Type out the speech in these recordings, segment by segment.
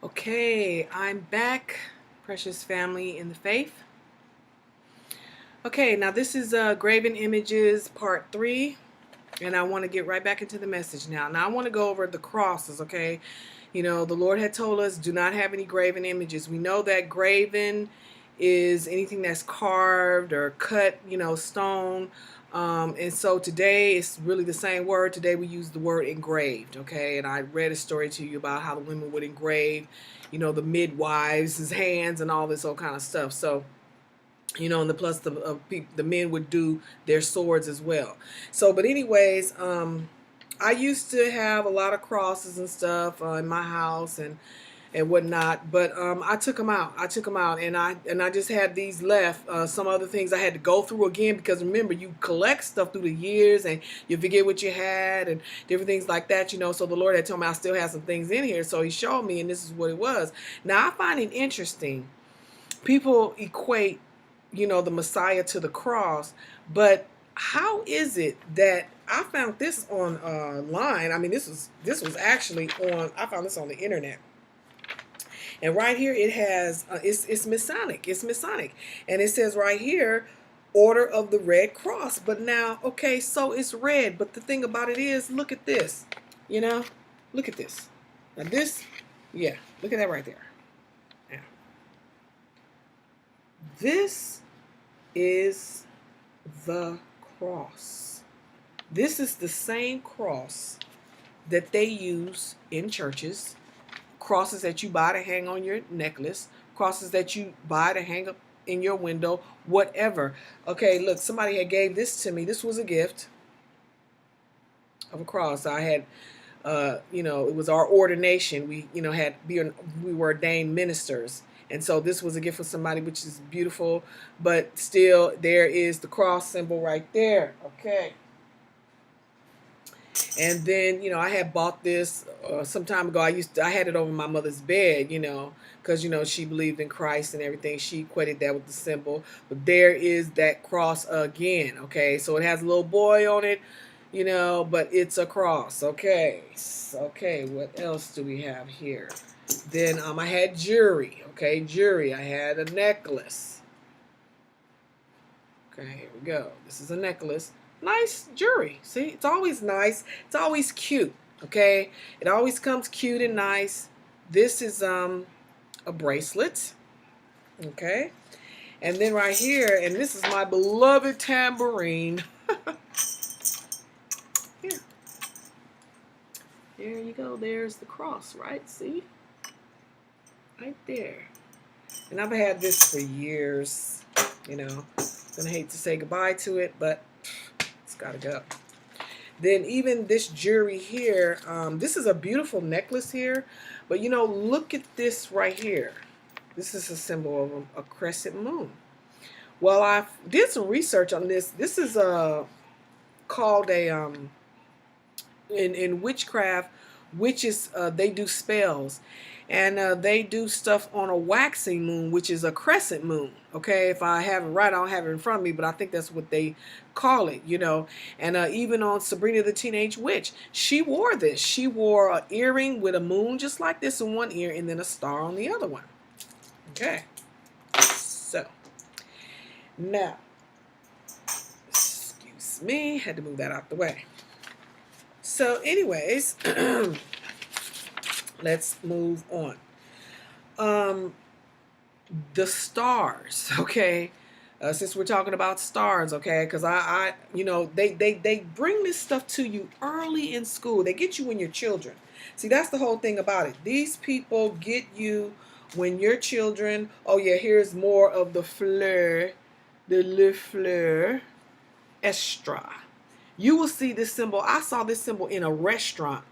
Okay, I'm back, precious family in the faith. Okay, now this is Graven Images Part 3, and I want to get right back into the message now. Now I want to go over the crosses, okay? You know, the Lord had told us, do not have any graven images. We know that graven is anything that's carved or cut, stone. And so today it's really the same word. Today we use the word engraved, okay? And I read a story to you about how the women would engrave, the midwives' hands and all this old kind of stuff. So, and the plus the men would do their swords as well. So, but anyways, I used to have a lot of crosses and stuff in my house and whatnot, but I took them out. And I just had these left. Some other things I had to go through again because remember, you collect stuff through the years and you forget what you had and different things like that. So the Lord had told me I still have some things in here, so He showed me, and this is what it was. Now I find it interesting. People equate, the Messiah to the cross, but how is it that I found this online? I mean, this was actually on. I found this on the internet, and right here it has it's Masonic. It's Masonic, and it says right here, Order of the Red Cross. But now, okay, so it's red, but the thing about it is, look at this. Look at this. Now this, yeah, look at that right there. Yeah. This is the cross. This is the same cross that they use in churches, crosses that you buy to hang on your necklace, crosses that you buy to hang up in your window, whatever. Okay, look, somebody had gave this to me. This was a gift of a cross. I had, it was our ordination. We, we were ordained ministers. And so this was a gift for somebody, which is beautiful, but still there is the cross symbol right there. Okay. And then, I had bought this some time ago. I had it over my mother's bed, because, she believed in Christ and everything. She equated that with the symbol. But there is that cross again. Okay. So it has a little boy on it, but it's a cross. Okay. Okay. What else do we have here? Then I had jewelry. Okay, jewelry. I had a necklace. Okay, here we go. This is a necklace. Nice jewelry. See, it's always nice. It's always cute. Okay, it always comes cute and nice. This is a bracelet. Okay, and then right here, and this is my beloved tambourine. Here. There you go. There's the cross, right? See? Right there. And I've had this for years, Gonna hate to say goodbye to it, but it's gotta go. Then even this jewelry here, this is a beautiful necklace here, but look at this right here. This is a symbol of a crescent moon. Well, I did some research on this. This is called a in witchcraft, witches they do spells. And they do stuff on a waxing moon, which is a crescent moon. Okay, if I have it right, I don't have it in front of me, but I think that's what they call it, And even on Sabrina the Teenage Witch, she wore this. She wore an earring with a moon just like this in one ear and then a star on the other one. Okay, so now, excuse me, had to move that out the way. So anyways, let's move on. The stars, okay? Since we're talking about stars, okay? Because they bring this stuff to you early in school. They get you when you're children. See, that's the whole thing about it. These people get you when you're children. Oh yeah, here's more of the fleur, the le fleur extra. You will see this symbol. I saw this symbol in a restaurant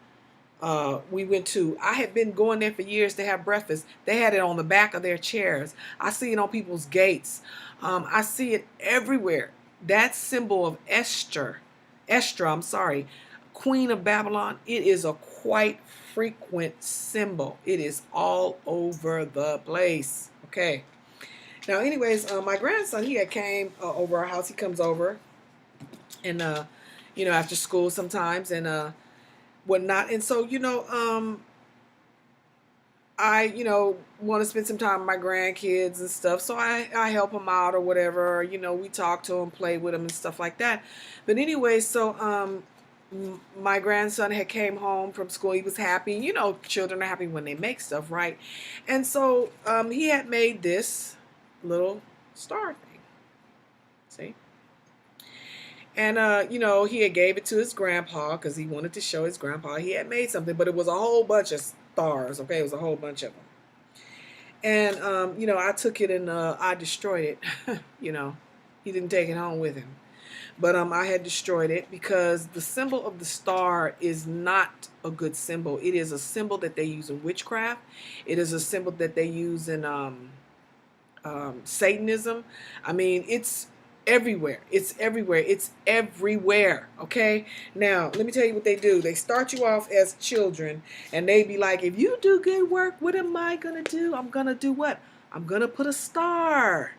we went to. I had been going there for years to have breakfast. They had it on the back of their chairs. I see it on people's gates. I see it everywhere. That symbol of Esther, I'm sorry, Queen of Babylon, it is a quite frequent symbol. It is all over the place. Okay. Now, anyways, my grandson, he had came over our house. He comes over and, after school sometimes and, whatnot. And so, I want to spend some time with my grandkids and stuff. So I help them out or whatever. We talk to them, play with them and stuff like that. But anyway, so my grandson had came home from school. He was happy. Children are happy when they make stuff, right? And so he had made this little star thing. See? And, he had gave it to his grandpa because he wanted to show his grandpa he had made something. But it was a whole bunch of stars, okay? It was a whole bunch of them. And, I took it and I destroyed it. He didn't take it home with him. But I had destroyed it because the symbol of the star is not a good symbol. It is a symbol that they use in witchcraft. It is a symbol that they use in Satanism. I mean, it's everywhere. It's everywhere. It's everywhere. Okay? Now, let me tell you what they do. They start you off as children, and they be like, if you do good work, what am I going to do? I'm going to do what? I'm going to put a star.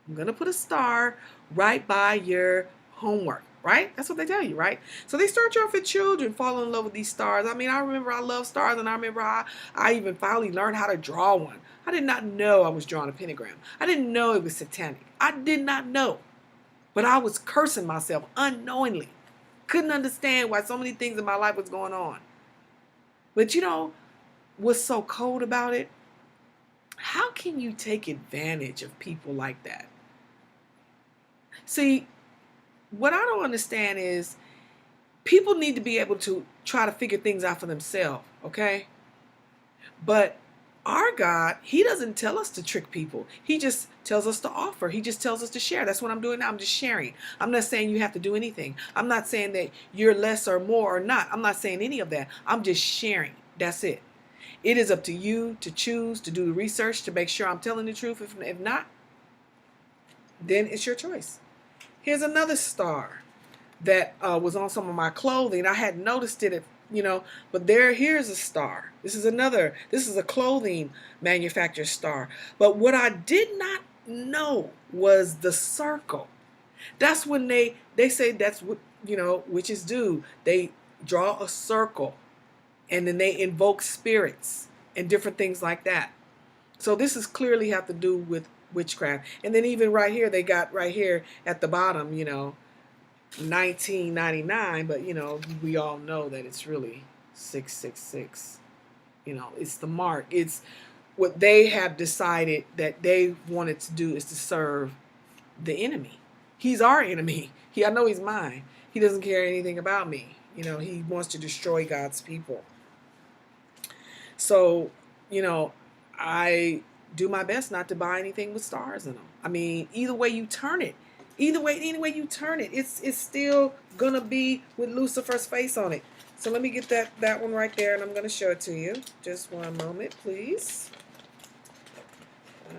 I'm going to put a star right by your homework. Right? That's what they tell you, right? So they start you off as children, fall in love with these stars. I mean, I remember I love stars, and I remember I even finally learned how to draw one. I did not know I was drawing a pentagram. I didn't know it was satanic. I did not know. But I was cursing myself unknowingly. Couldn't understand why so many things in my life was going on. But what's so cold about it? How can you take advantage of people like that? See, what I don't understand is people need to be able to try to figure things out for themselves, okay? But our God, he doesn't tell us to trick people. He just tells us to offer. He just tells us to share. That's what I'm doing now. I'm just sharing. I'm not saying you have to do anything. I'm not saying that you're less or more or not. I'm not saying any of that. I'm just sharing. That's it. It is up to you to choose, to do the research, to make sure I'm telling the truth. If not, then it's your choice. Here's another star that was on some of my clothing. I hadn't noticed it, but here's a star. This is a clothing manufacturer star. But what I did not know was the circle. That's when they say that's what, witches do. They draw a circle and then they invoke spirits and different things like that. So this is clearly have to do with witchcraft. And then even right here, they got right here at the bottom, 1999, but we all know that it's really 666. It's the mark. It's what they have decided that they wanted to do is to serve the enemy. He's our enemy. I know he's mine. He doesn't care anything about me. He wants to destroy God's people. So, I do my best not to buy anything with stars in them. I mean, either way you turn it, any way you turn it, it's still gonna be with Lucifer's face on it. So let me get that one right there, and I'm gonna show it to you. Just one moment, please.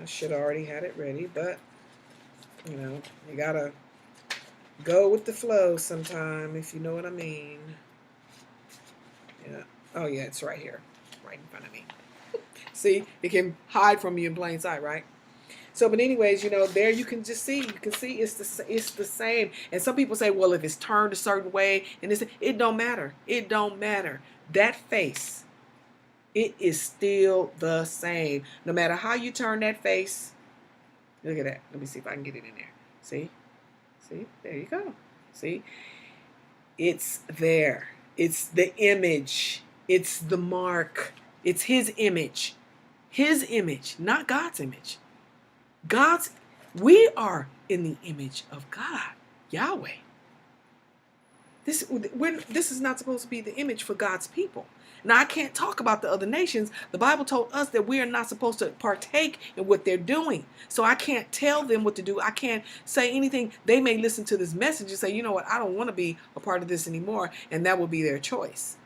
I should have already had it ready, but you gotta go with the flow sometime, if you know what I mean. Yeah. Oh yeah, it's right here, right in front of me. See, it can hide from you in plain sight, right? So, but anyways, there you can just see. You can see it's the same. And some people say, well, if it's turned a certain way, and it don't matter. It don't matter. That face, it is still the same. No matter how you turn that face. Look at that. Let me see if I can get it in there. See? There you go. See? It's there. It's the image. It's the mark. It's his image. His image, not God's image. We are in the image of God, Yahweh. This is not supposed to be the image for God's people. Now, I can't talk about the other nations. The Bible told us that we are not supposed to partake in what they're doing. So I can't tell them what to do. I can't say anything. They may listen to this message and say, you know what, I don't want to be a part of this anymore, and that will be their choice.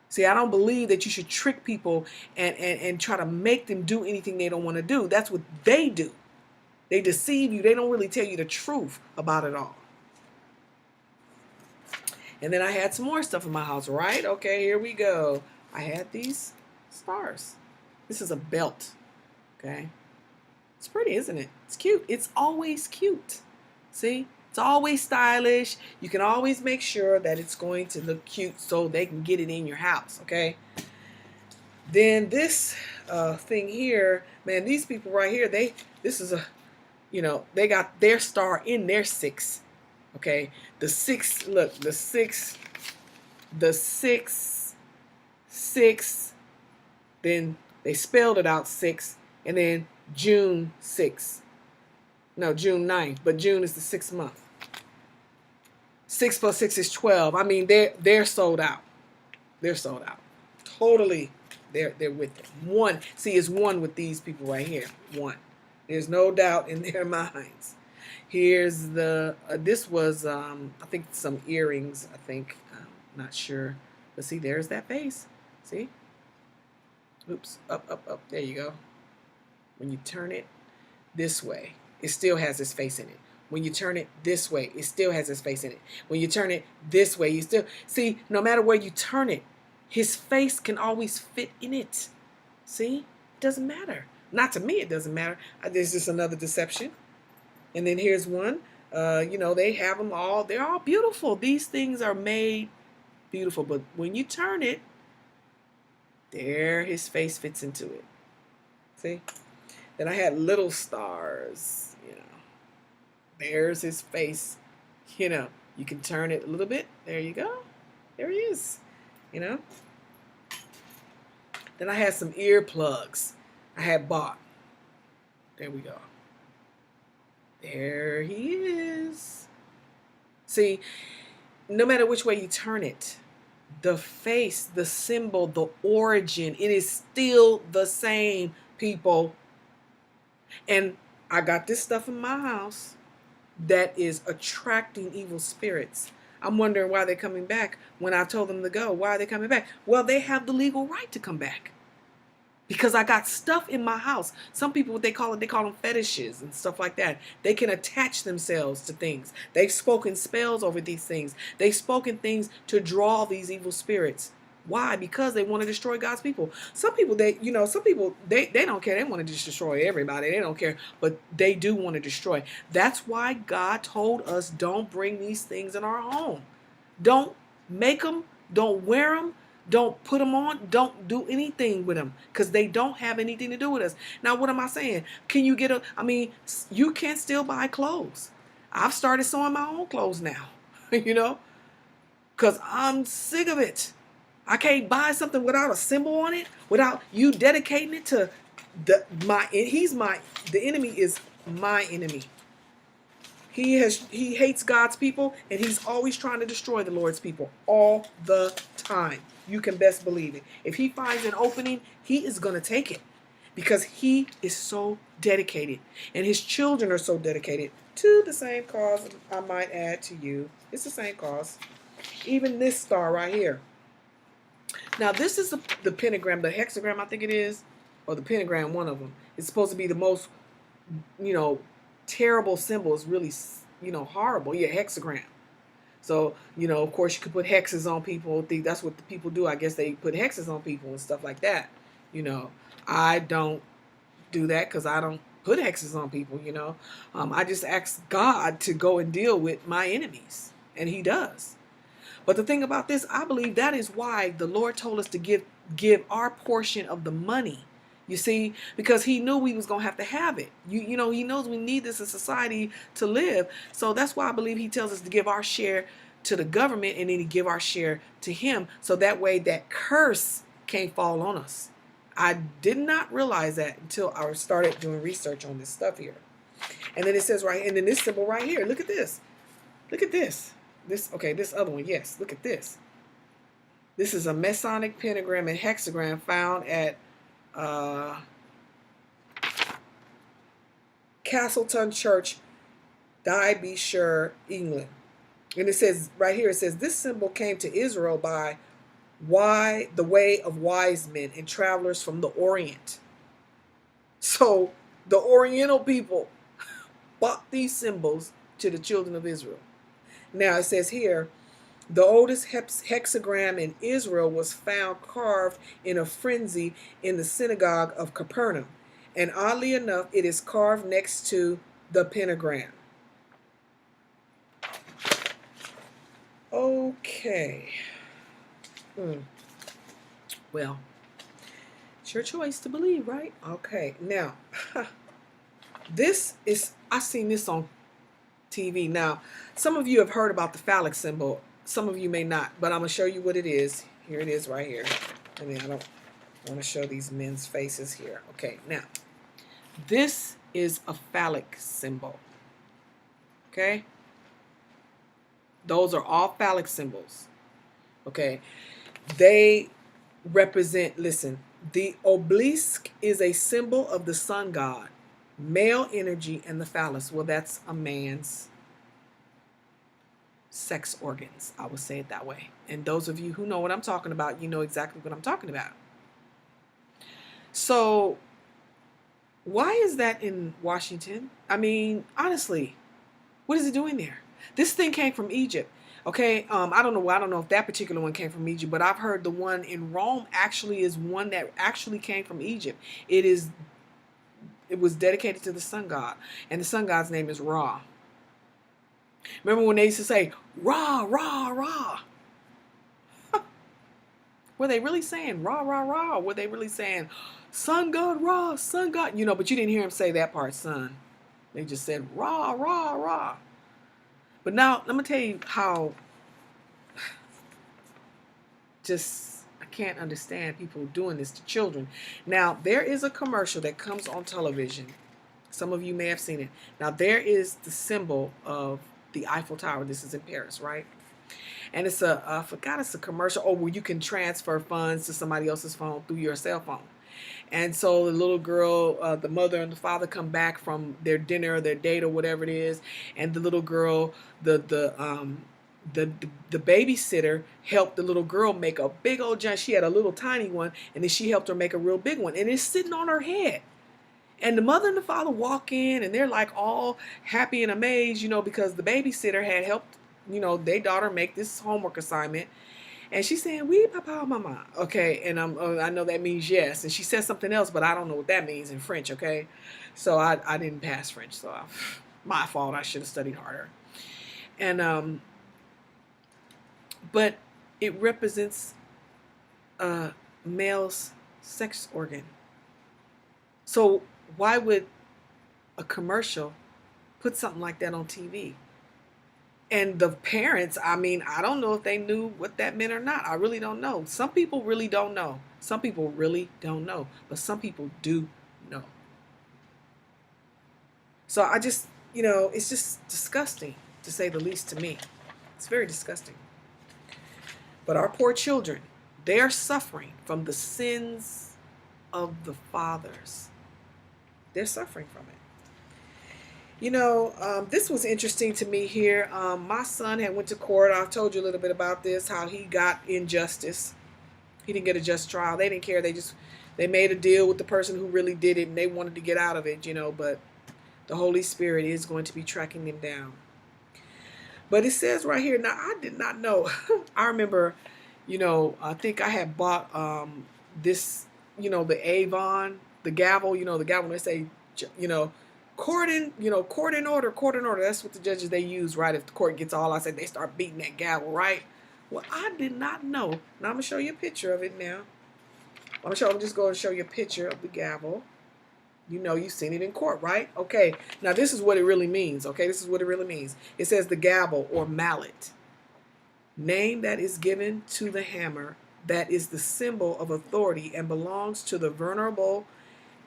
See, I don't believe that you should trick people and try to make them do anything they don't want to do. That's what they do. They deceive you. They don't really tell you the truth about it all. And then I had some more stuff in my house, right? Okay, here we go. I had these stars. This is a belt, okay? It's pretty, isn't it? It's cute. It's always cute. See? It's always stylish. You can always make sure that it's going to look cute so they can get it in your house, okay? Then this thing here, man, these people right here, this is a, they got their star in their six. Okay, the six, look, the six, then they spelled it out six, and then June 6th. No, June 9th, but June is the 6th month. 6 plus 6 is 12. I mean, they're sold out. They're sold out. Totally, they're with it. One, see, it's one with these people right here. One. There's no doubt in their minds. Here's the, this was, I think some earrings, I think. Not sure. But see, there's that face. See? Oops, up, up, up. There you go. When you turn it this way, it still has his face in it. When you turn it this way, it still has his face in it. When you turn it this way, you still, see, no matter where you turn it, his face can always fit in it. See? It doesn't matter. Not to me, it doesn't matter. There's just another deception. And then here's one. They have them all. They're all beautiful. These things are made beautiful. But when you turn it, there his face fits into it. See? Then I had little stars. There's his face. You can turn it a little bit. There you go. There he is. Then I had some earplugs I had bought. There we go. There he is. See, no matter which way you turn it, the face, the symbol, the origin, it is still the same, people. And I got this stuff in my house that is attracting evil spirits. I'm wondering why they're coming back when I told them to go. Why are they coming back? Well, they have the legal right to come back. Because I got stuff in my house. Some people, they call them fetishes and stuff like that. They can attach themselves to things. They've spoken spells over these things. They've spoken things to draw these evil spirits. Why? Because they want to destroy God's people. Some people, they don't care. They want to just destroy everybody. They don't care. But they do want to destroy. That's why God told us, don't bring these things in our home. Don't make them. Don't wear them. Don't put them on. Don't do anything with them because they don't have anything to do with us. Now, what am I saying? Can you you can still buy clothes. I've started sewing my own clothes now, because I'm sick of it. I can't buy something without a symbol on it, without you dedicating it to the enemy is my enemy. He hates God's people, and he's always trying to destroy the Lord's people all the time. You can best believe it. If he finds an opening, he is going to take it because he is so dedicated, and his children are so dedicated to the same cause. I might add to you, it's the same cause. Even this star right here. Now, this is the pentagram, the hexagram, I think it is, or the pentagram, one of them. It's supposed to be the most, terrible symbol. Is really, horrible. Yeah, hexagram. So, of course, you could put hexes on people. That's what the people do. I guess they put hexes on people and stuff like that. I don't do that because I don't put hexes on people, I just ask God to go and deal with my enemies, and he does. But the thing about this, I believe that is why the Lord told us to give our portion of the money. You see, because he knew we was going to have it. He knows we need this in society to live. So that's why I believe he tells us to give our share to the government and then to give our share to him. So that way that curse can't fall on us. I did not realize that until I started doing research on this stuff here. And then it says and then this symbol right here, look at this. Look at this. This other one, yes, look at this. This is a Masonic pentagram and hexagram found at Castleton Church, Derbyshire, England. And it says right here, this symbol came to Israel by the way of wise men and travelers from the Orient. So the Oriental people bought these symbols to the children of Israel. Now it says here, the oldest hexagram in Israel was found carved in a frenzy in the synagogue of Capernaum. And oddly enough, it is carved next to the pentagram. Okay. Well, It's your choice to believe, right? Okay, now, this is, I seen this on TV. Now, some of you have heard about the phallic symbol. Some of you may not, but I'm going to show you what it is. Here it is right here. I mean, I don't want to show these men's faces here. Okay, now, this is a phallic symbol. Okay? Those are all phallic symbols. Okay? They represent, listen, the obelisk is a symbol of the sun god, male energy, and the phallus. Well, that's a man's sex organs. I would say it that way. And those of you who know what I'm talking about, you know exactly what I'm talking about. So, why is that in Washington? I mean, honestly, what is it doing there? This thing came from Egypt. Okay, I don't know if that particular one came from Egypt, but I've heard the one in Rome actually is one that actually came from Egypt. It was dedicated to the sun god, and the sun god's name is Ra. Remember when they used to say, Ra, Ra, Ra? Were they really saying Ra, Ra, Ra? Or were they really saying sun god, Ra, sun god? You know, but you didn't hear him say that part, son. They just said Ra, Ra, Ra. But now, let me tell you how I can't understand people doing this to children. Now, there is a commercial that comes on television. Some of you may have seen it. Now, there is the symbol of the Eiffel Tower. This is in Paris, right? And it's I forgot it's a commercial, where you can transfer funds to somebody else's phone through your cell phone. And so the little girl, the mother and the father come back from their dinner or their date or whatever it is, and the little girl, the babysitter helped the little girl make a big old giant. She had a little tiny one, and then she helped her make a real big one, and it's sitting on her head. And the mother and the father walk in, and they're like all happy and amazed, you know, because the babysitter had helped, you know, their daughter make this homework assignment. And she's saying, "Oui, papa, mama." Okay, and I know that means yes. And she says something else, but I don't know what that means in French. Okay, so I didn't pass French, so my fault. I should have studied harder. And but it represents a male's sex organ. So why would a commercial put something like that on TV? And the parents, I mean, I don't know if they knew what that meant or not. I really don't know. Some people really don't know. Some people really don't know. But some people do know. So I just, you know, it's just disgusting, to say the least, to me. It's very disgusting. But our poor children, they are suffering from the sins of the fathers. They're suffering from it. You know, this was interesting to me here. My son had went to court. I've told you a little bit about this, how he got injustice. He didn't get a just trial. They didn't care. They made a deal with the person who really did it, and they wanted to get out of it, you know, but the Holy Spirit is going to be tracking them down. But it says right here, now I did not know. I remember, you know, I think I had bought this, you know, the Avon, the gavel, you know, the gavel, they say, you know, court in order. That's what the judges, they use, right? If the court gets all I said, they start beating that gavel, right? Well, I did not know. Now I'm gonna show you a picture of it now. I'm just going to show you a picture of the gavel. You know, you've seen it in court, right? Okay. Now this is what it really means. Okay, this is what it really means. It says the gavel or mallet, name that is given to the hammer that is the symbol of authority and belongs to the venerable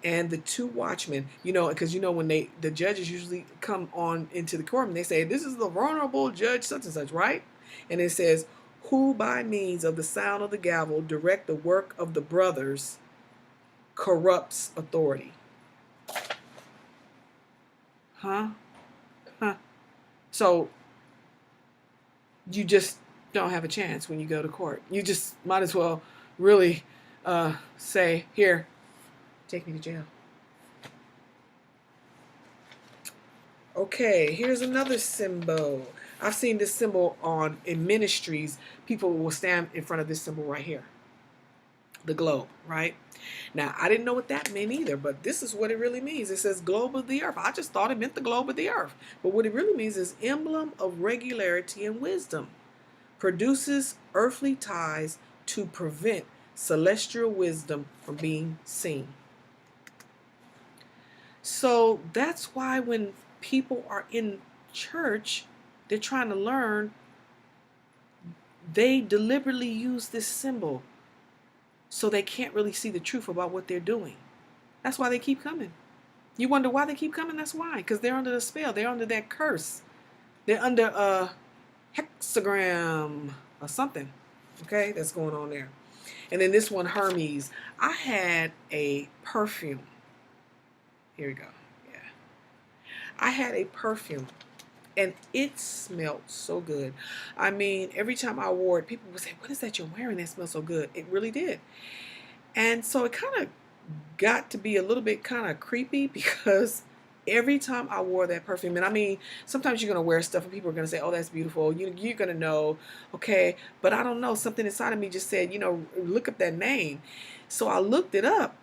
and the two watchmen. You know, because you know when the judges usually come on into the courtroom, they say, "This is the venerable judge such and such," right? And it says, "Who by means of the sound of the gavel direct the work of the brothers corrupts authority." Huh? So you just don't have a chance when you go to court. You just might as well really say, "Here, take me to jail." Okay, here's another symbol. I've seen this symbol in ministries. People will stand in front of this symbol right here. The globe, right? Now, I didn't know what that meant either, but this is what it really means. It says globe of the earth. I just thought it meant the globe of the earth. But what it really means is emblem of regularity and wisdom. Produces earthly ties to prevent celestial wisdom from being seen. So that's why when people are in church, they're trying to learn, they deliberately use this symbol so they can't really see the truth about what they're doing. That's why they keep coming. You wonder why they keep coming? That's why. Because they're under the spell. They're under that curse. They're under a hexagram or something. Okay, that's going on there. And then this one, Hermes. I had a perfume. Here we go. Yeah. I had a perfume. And it smelled so good. I mean, every time I wore it, people would say, what is that you're wearing that smells so good? It really did. And so it kind of got to be a little bit kind of creepy because every time I wore that perfume, and I mean, sometimes you're going to wear stuff and people are going to say, oh, that's beautiful. You're going to know, okay. But I don't know. Something inside of me just said, look up that name. So I looked it up.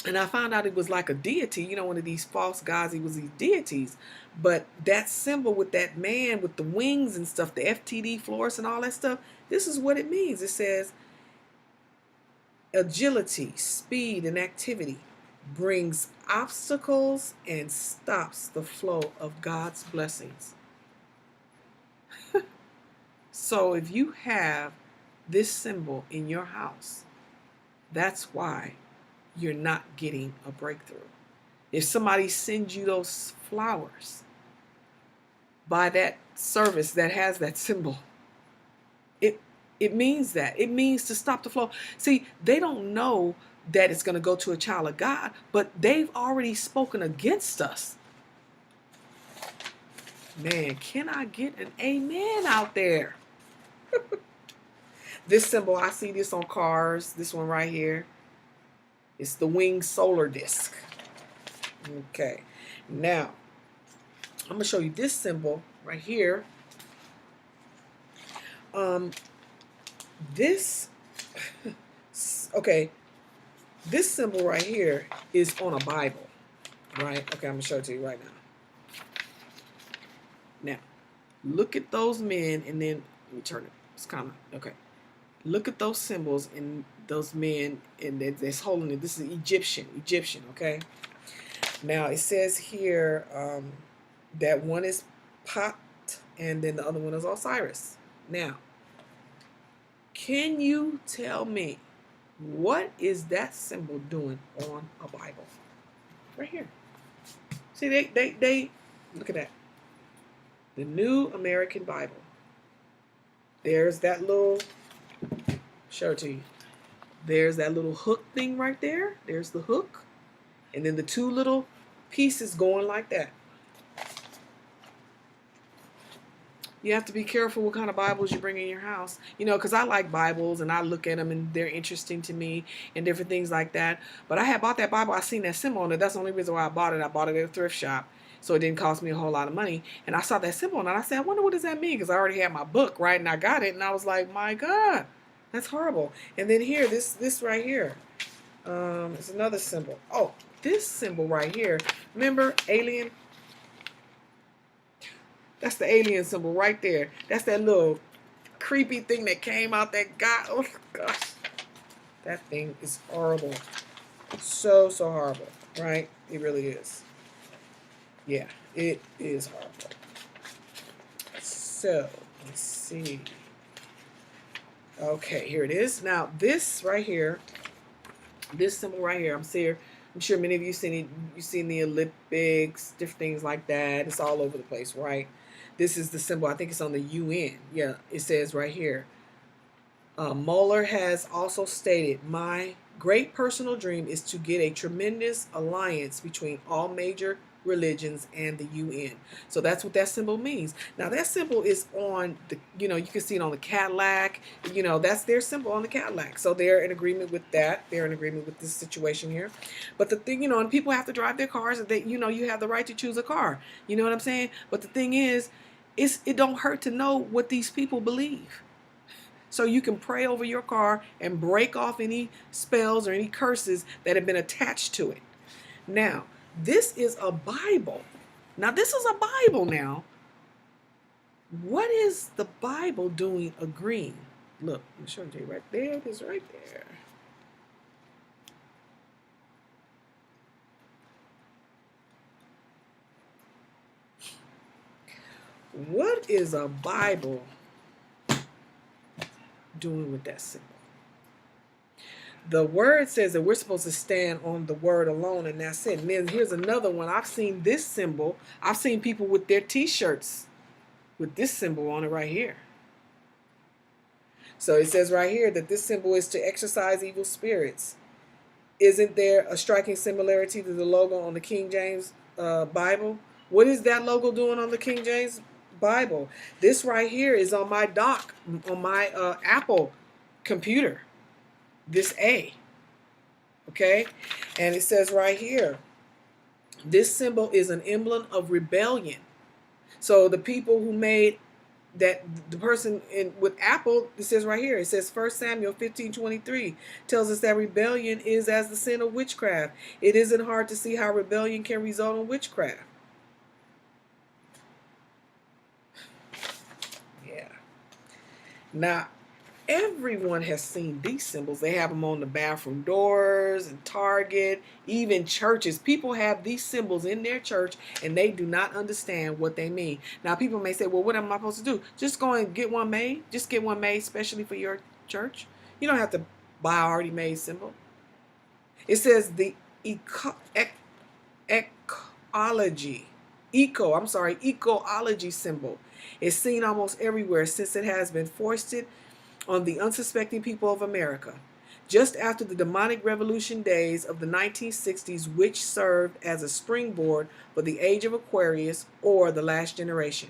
And I found out it was like a deity, one of these false gods. He was these deities. But that symbol with that man with the wings and stuff, the FTD Florus and all that stuff, this is what it means. It says agility, speed, and activity brings obstacles and stops the flow of God's blessings. So if you have this symbol in your house, that's why you're not getting a breakthrough. If somebody sends you those flowers by that service that has that symbol, it means that. It means to stop the flow. See, they don't know that it's going to go to a child of God, but they've already spoken against us. Man, can I get an amen out there? This symbol, I see this on cars, this one right here. It's the winged solar disc. Okay. Now, I'm going to show you this symbol right here. Okay, this symbol right here is on a Bible, right? Okay, I'm going to show it to you right now. Now, look at those men, and then, let me turn it. It's kind of, okay. Look at those symbols and those men, and that's holding it. This is Egyptian, okay? Now, it says here that one is Pot, and then the other one is Osiris. Now, can you tell me what is that symbol doing on a Bible? Right here. See, they look at that. The New American Bible. There's that little, show it to you. There's that little hook thing right there. There's the hook. And then the two little pieces going like that. You have to be careful what kind of Bibles you bring in your house. Because I like Bibles and I look at them and they're interesting to me and different things like that. But I had bought that Bible. I seen that symbol on it. That's the only reason why I bought it. I bought it at a thrift shop. So it didn't cost me a whole lot of money. And I saw that symbol and I said, I wonder what does that mean? Because I already had my book, right? And I got it. And I was like, my God, that's horrible. And then here, this right here. It's another symbol. Oh, this symbol right here. Remember alien? That's the alien symbol right there. That's that little creepy thing that came out that guy. Oh, gosh. That thing is horrible. So horrible, right? It really is. Yeah, it is horrible. So, let's see. Okay, here it is. Now, this right here, this symbol right here, I'm sure many of you seen it. You've seen the Olympics, different things like that. It's all over the place, right? This is the symbol. I think it's on the UN. Yeah, it says right here. Mueller has also stated, my great personal dream is to get a tremendous alliance between all major religions and the UN. So that's what that symbol means. Now that symbol is on the, you can see it on the Cadillac. That's their symbol on the Cadillac. So they're in agreement with that. They're in agreement with this situation here. But the thing, and people have to drive their cars, and they, you have the right to choose a car. You know what I'm saying? But the thing is, it don't hurt to know what these people believe. So you can pray over your car and break off any spells or any curses that have been attached to it. Now, this is a Bible. Now, this is a Bible now. What is the Bible doing agreeing Look, I'm showing you right there. It is right there. What is a Bible doing with that symbol? The word says that we're supposed to stand on the word alone, and that's it. And then here's another one. I've seen this symbol. I've seen people with their t-shirts with this symbol on it right here. So it says right here that this symbol is to exorcise evil spirits. Isn't there a striking similarity to the logo on the King James Bible? What is that logo doing on the King James Bible? This right here is on my dock, on my Apple computer. This A. Okay? And it says right here, this symbol is an emblem of rebellion. So the people who made that, the person with Apple, it says right here, it says 1 Samuel 15:23 tells us that rebellion is as the sin of witchcraft. It isn't hard to see how rebellion can result in witchcraft. Yeah. Now, everyone has seen these symbols. They have them on the bathroom doors and Target, even churches. People have these symbols in their church and they do not understand what they mean. Now, people may say, well, what am I supposed to do? Just go and get one made. Just get one made especially for your church. You don't have to buy an already made symbol. It says the ecology symbol is seen almost everywhere since it has been foisted on the unsuspecting people of America, just after the demonic revolution days of the 1960s, which served as a springboard for the age of Aquarius or the last generation.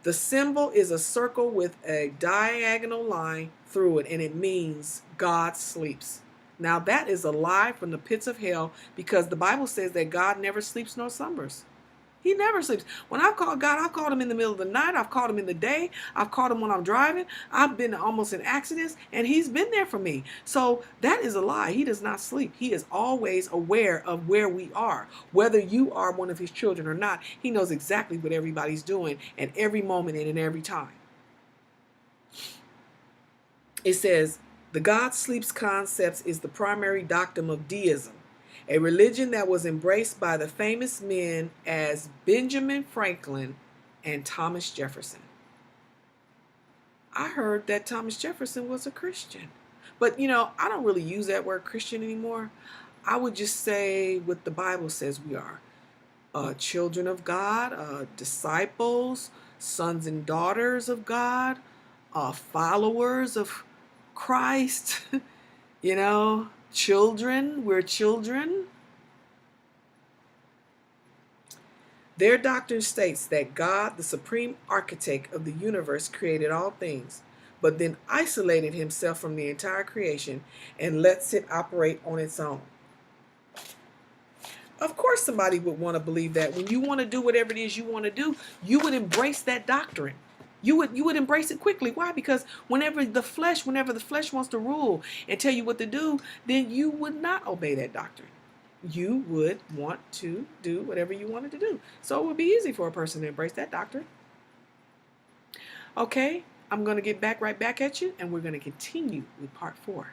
The symbol is a circle with a diagonal line through it, and it means God sleeps. Now that is a lie from the pits of hell, because the Bible says that God never sleeps nor slumbers. He never sleeps. When I've called God, I've called him in the middle of the night. I've called him in the day. I've called him when I'm driving. I've been almost in accidents, and he's been there for me. So that is a lie. He does not sleep. He is always aware of where we are. Whether you are one of his children or not, he knows exactly what everybody's doing at every moment and in every time. It says, the God sleeps concept is the primary doctrine of deism, a religion that was embraced by the famous men as Benjamin Franklin and Thomas Jefferson. I heard that Thomas Jefferson was a Christian. But, I don't really use that word Christian anymore. I would just say what the Bible says we are. Children of God, disciples, sons and daughters of God, followers of Christ, children, we're children. Their doctrine states that God, the supreme architect of the universe, created all things, but then isolated himself from the entire creation and lets it operate on its own. Of course somebody would want to believe that. When you want to do whatever it is you want to do, you would embrace that doctrine. You would embrace it quickly. Why? Because whenever the flesh wants to rule and tell you what to do, then you would not obey that doctrine. You would want to do whatever you wanted to do. So it would be easy for a person to embrace that doctrine. Okay, I'm going to get right back at you, and we're going to continue with part 4.